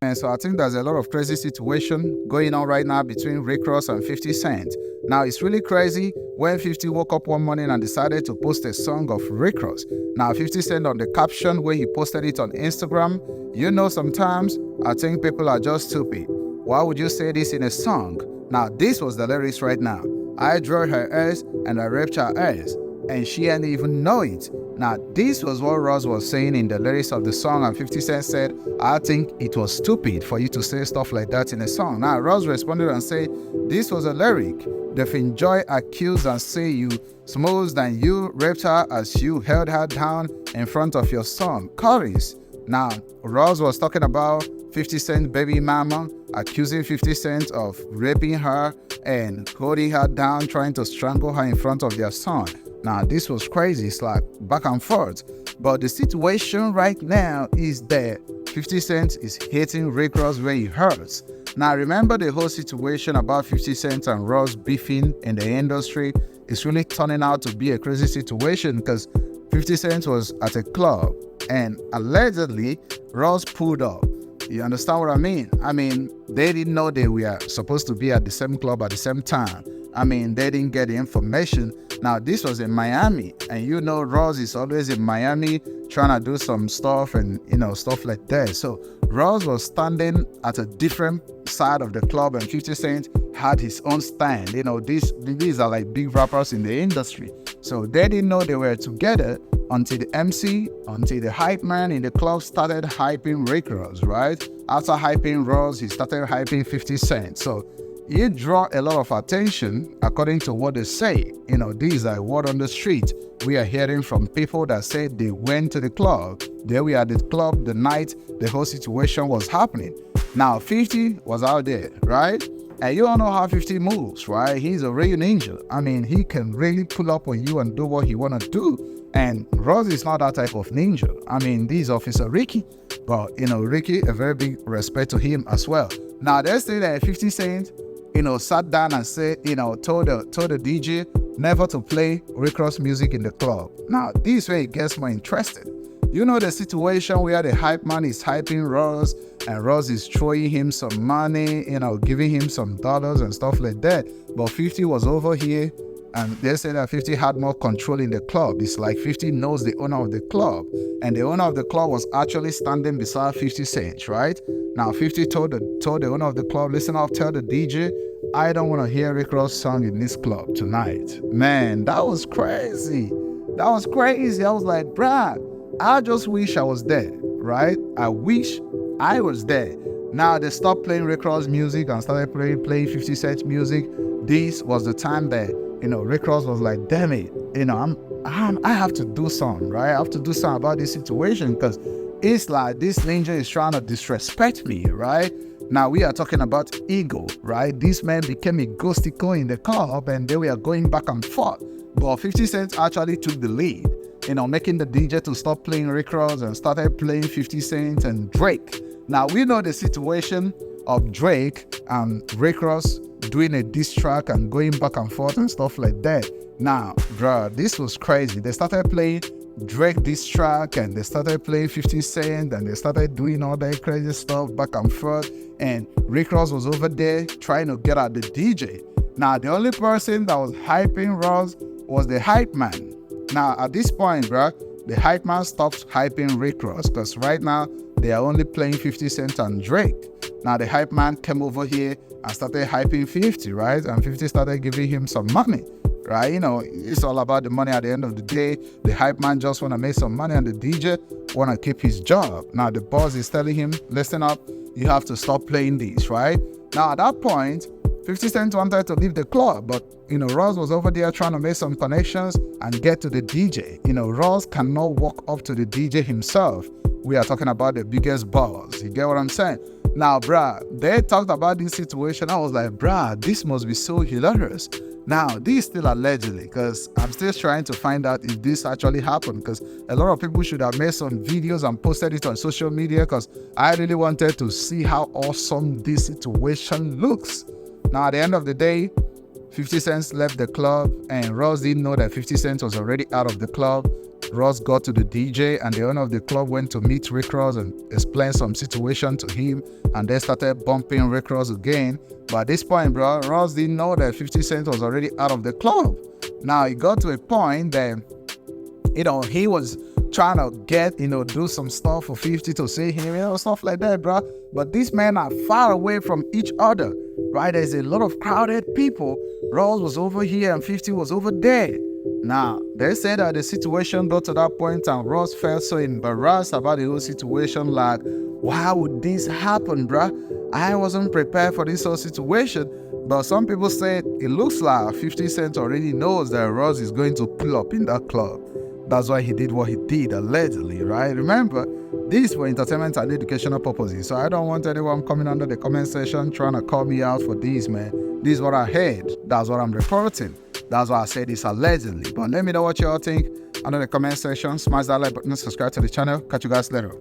And so I think there's a lot of crazy situation going on right now between Rick Ross and 50 Cent. Now, it's really crazy when 50 woke up one morning and decided to post a song of Rick Ross. Now, 50 Cent on the caption where he posted it on Instagram, sometimes I think people are just stupid. Why would you say this in a song? Now, this was the lyrics right now. I drew her ass and I raped her ass, and she didn't even know it. Now, this was what Ross was saying in the lyrics of the song, and 50 Cent said, I think it was stupid for you to say stuff like that in a song. Now, Ross responded and said, this was a lyric. They've enjoy accuse and say you smoothed and you raped her as you held her down in front of your son, Chorus. Now, Ross was talking about 50 Cent baby mama accusing 50 Cent of raping her and holding her down, trying to strangle her in front of their son. Now, this was crazy. It's like back and forth. But the situation right now is that 50 Cent is hitting Rick Ross where he hurts. Now, remember the whole situation about 50 Cent and Ross beefing in the industry? It's really turning out to be a crazy situation because 50 Cent was at a club and allegedly Ross pulled up. You understand what I mean? They didn't know they were supposed to be at the same club at the same time. They didn't get the information. Now, this was in Miami, and Ross is always in Miami trying to do some stuff and, stuff like that. So, Ross was standing at a different side of the club, and 50 Cent had his own stand. These are like big rappers in the industry. So, they didn't know they were together until the hype man in the club started hyping Rick Ross, right? After hyping Ross, he started hyping 50 Cent. So, you draw a lot of attention according to what they say. These are word on the street. We are hearing from people that say they went to the club. They were at the club the night the whole situation was happening. Now, 50 was out there, right? And you all know how 50 moves, right? He's a real ninja. He can really pull up on you and do what he want to do. And Ross is not that type of ninja. This is Officer Ricky. But, Ricky, a very big respect to him as well. Now, they say that 50 Cent, sat down and said, told the DJ never to play Rick Ross music in the club. Now, this way it gets more interested. The situation where the hype man is hyping Ross and Ross is throwing him some money, giving him some dollars and stuff like that. But 50 was over here and they said that 50 had more control in the club. It's like 50 knows the owner of the club. And the owner of the club was actually standing beside 50 Cent, right? Now, 50 told the owner of the club, listen up, tell the DJ, I don't want to hear Rick Ross song in this club tonight. Man, that was crazy. I was like, bruh, I just wish I was there, right? I wish I was there. Now, they stopped playing Rick Ross music and started playing 50 Cent music. This was the time that, Rick Ross was like, damn it, I have to do something, right? I have to do something about this situation because it's like this ninja is trying to disrespect me, right? Now, we are talking about ego, right? This man became a ghostico in the club and they were going back and forth. But 50 Cent actually took the lead, making the DJ to stop playing Rick Ross and started playing 50 Cent and Drake. Now, we know the situation of Drake and Rick Ross doing a diss track and going back and forth and stuff like that. Now, bro, this was crazy. They started playing Drake diss track and they started playing 50 Cent and they started doing all that crazy stuff back and forth. And Rick Ross was over there trying to get at the DJ. Now, the only person that was hyping Ross was the hype man. Now, at this point, bro, the hype man stopped hyping Rick Ross because right now they are only playing 50 Cent and Drake. Now, the hype man came over here and started hyping 50, right? And 50 started giving him some money, right? It's all about the money at the end of the day. The hype man just want to make some money and the DJ want to keep his job. Now, the boss is telling him, listen up, you have to stop playing these, right? Now, at that point, 50 Cent wanted to leave the club, but, Ross was over there trying to make some connections and get to the DJ. Ross cannot walk up to the DJ himself. We are talking about the biggest boss. You get what I'm saying? Now, bruh, they talked about this situation. I was like, bruh, this must be so hilarious. Now, this is still allegedly because I'm still trying to find out if this actually happened because a lot of people should have made some videos and posted it on social media because I really wanted to see how awesome this situation looks. Now, at the end of the day, 50 Cent left the club and Ross didn't know that 50 Cent was already out of the club. Ross got to the DJ and the owner of the club went to meet Rick Ross and explain some situation to him, and they started bumping Rick Ross again. But at this point, bro, Ross didn't know that 50 Cent was already out of the club. Now, it got to a point that, he was trying to get, do some stuff for 50 to see him, stuff like that, bro. But these men are far away from each other, right? There's a lot of crowded people. Ross was over here and 50 was over there. Now, they said that the situation got to that point and Ross felt so embarrassed about the whole situation, like, why would this happen, bro? I wasn't prepared for this whole situation. But some people said it looks like 50 Cent already knows that Ross is going to pull up in that club. That's why he did what he did, allegedly, right? Remember, this for entertainment and educational purposes. So I don't want anyone coming under the comment section trying to call me out for this, man. This is what I heard. That's what I'm reporting. That's why I said this allegedly. But let me know what you all think under the comment section. Smash that like button, subscribe to the channel. Catch you guys later.